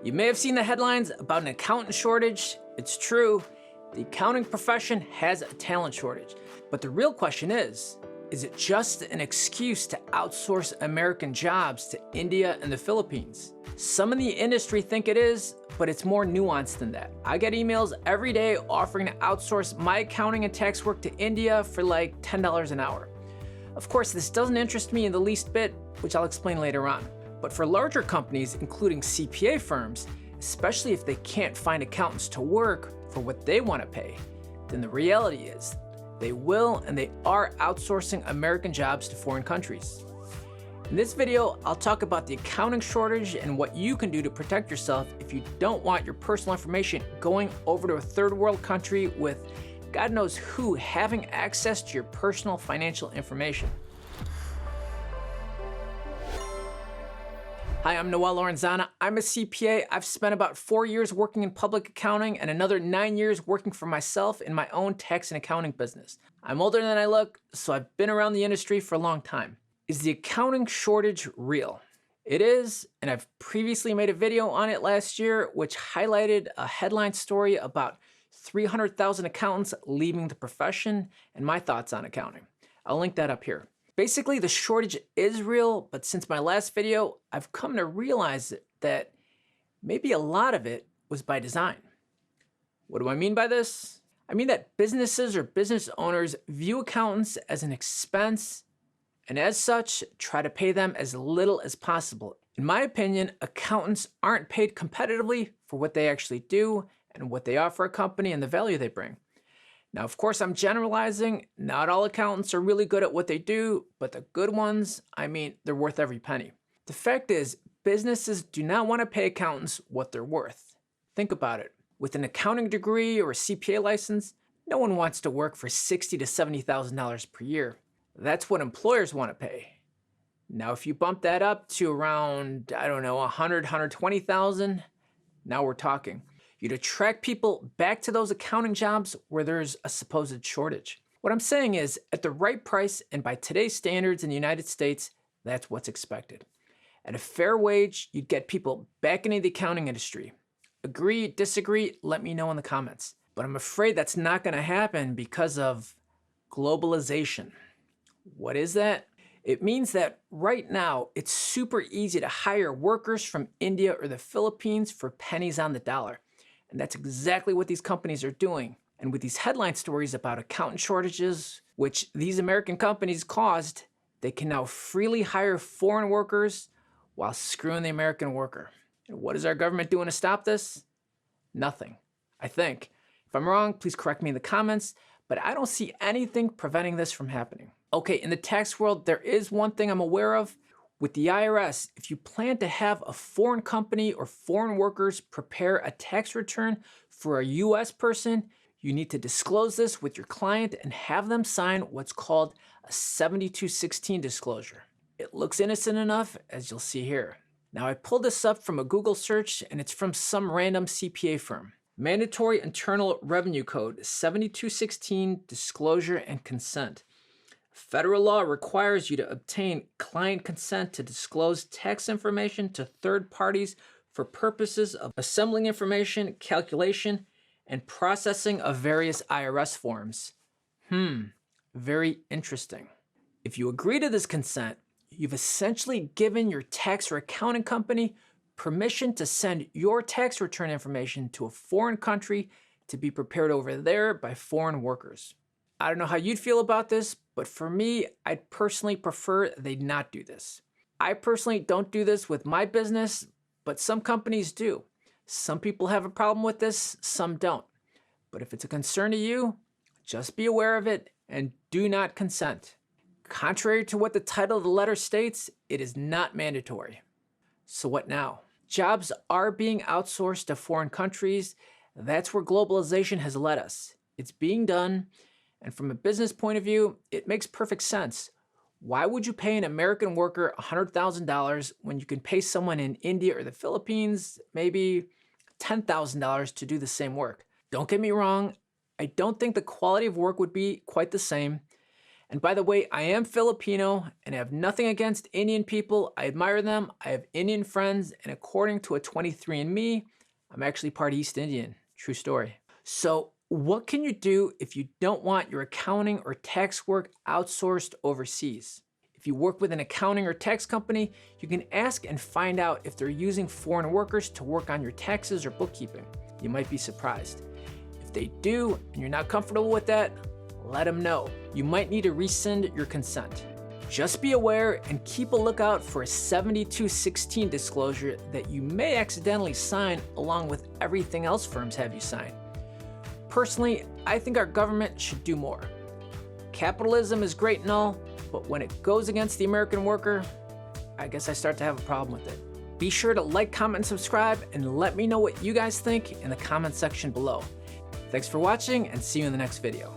You may have seen the headlines about an accountant shortage. It's true, the accounting profession has a talent shortage. But the real question is it just an excuse to outsource American jobs to India and the Philippines? Some in the industry think it is, but it's more nuanced than that. I get emails every day offering to outsource my accounting and tax work to India for like $10 an hour. Of course, this doesn't interest me in the least bit, which I'll explain later on. But for larger companies, including CPA firms, especially if they can't find accountants to work for what they want to pay, then the reality is they will and they are outsourcing American jobs to foreign countries. In this video, I'll talk about the accounting shortage and what you can do to protect yourself if you don't want your personal information going over to a third world country with God knows who having access to your personal financial information. Hi, I'm Noel Lorenzana. I'm a CPA. I've spent about 4 years working in public accounting and another 9 years working for myself in my own tax and accounting business. I'm older than I look, so I've been around the industry for a long time. Is the accounting shortage real? It is, and I've previously made a video on it last year, which highlighted a headline story about 300,000 accountants leaving the profession and my thoughts on accounting. I'll link that up here. Basically, the shortage is real, but since my last video, I've come to realize that maybe a lot of it was by design. What do I mean by this? I mean that businesses or business owners view accountants as an expense and as such, try to pay them as little as possible. In my opinion, accountants aren't paid competitively for what they actually do and what they offer a company and the value they bring. Now, of course, I'm generalizing. Not all accountants are really good at what they do, but the good ones, I mean, they're worth every penny. The fact is, businesses do not want to pay accountants what they're worth. Think about it. With an accounting degree or a CPA license, no one wants to work for $60,000 to $70,000 per year. That's what employers want to pay. Now, if you bump that up to around, I don't know, 100, 120,000, now we're talking. You'd attract people back to those accounting jobs where there's a supposed shortage. What I'm saying is, at the right price and by today's standards in the United States, that's what's expected. At a fair wage, you'd get people back into the accounting industry. Agree, disagree, let me know in the comments. But I'm afraid that's not going to happen because of globalization. What is that? It means that right now, it's super easy to hire workers from India or the Philippines for pennies on the dollar. And that's exactly what these companies are doing. And with these headline stories about accountant shortages, which these American companies caused, they can now freely hire foreign workers while screwing the American worker. And what is our government doing to stop this? Nothing, I think. If I'm wrong, please correct me in the comments, but I don't see anything preventing this from happening. Okay, in the tax world, there is one thing I'm aware of. With the IRS, if you plan to have a foreign company or foreign workers prepare a tax return for a US person, you need to disclose this with your client and have them sign what's called a 7216 disclosure. It looks innocent enough, as you'll see here. Now, I pulled this up from a Google search and it's from some random CPA firm. Mandatory Internal Revenue Code 7216 Disclosure and Consent. Federal law requires you to obtain client consent to disclose tax information to third parties for purposes of assembling information, calculation, and processing of various IRS forms. Very interesting. If you agree to this consent, you've essentially given your tax or accounting company permission to send your tax return information to a foreign country to be prepared over there by foreign workers. I don't know how you'd feel about this, but for me, I'd personally prefer they not do this. I personally don't do this with my business, but some companies do. Some people have a problem with this, some don't. But if it's a concern to you, just be aware of it and do not consent. Contrary to what the title of the letter states, it is not mandatory. So what now? Jobs are being outsourced to foreign countries. That's where globalization has led us. It's being done. And from a business point of view, it makes perfect sense. Why would you pay an American worker $100,000 when you can pay someone in India or the Philippines maybe $10,000 to do the same work? Don't get me wrong, I don't think the quality of work would be quite the same. And by the way, I am Filipino and I have nothing against Indian people. I admire them. I have Indian friends, and according to a 23andMe, I'm actually part East Indian. True story. So what can you do if you don't want your accounting or tax work outsourced overseas? If you work with an accounting or tax company, you can ask and find out if they're using foreign workers to work on your taxes or bookkeeping. You might be surprised. If they do and you're not comfortable with that, let them know. You might need to rescind your consent. Just be aware and keep a lookout for a 7216 disclosure that you may accidentally sign along with everything else firms have you sign. Personally, I think our government should do more. Capitalism is great and all, but when it goes against the American worker, I guess I start to have a problem with it. Be sure to like, comment, and subscribe, and let me know what you guys think in the comment section below. Thanks for watching, and see you in the next video.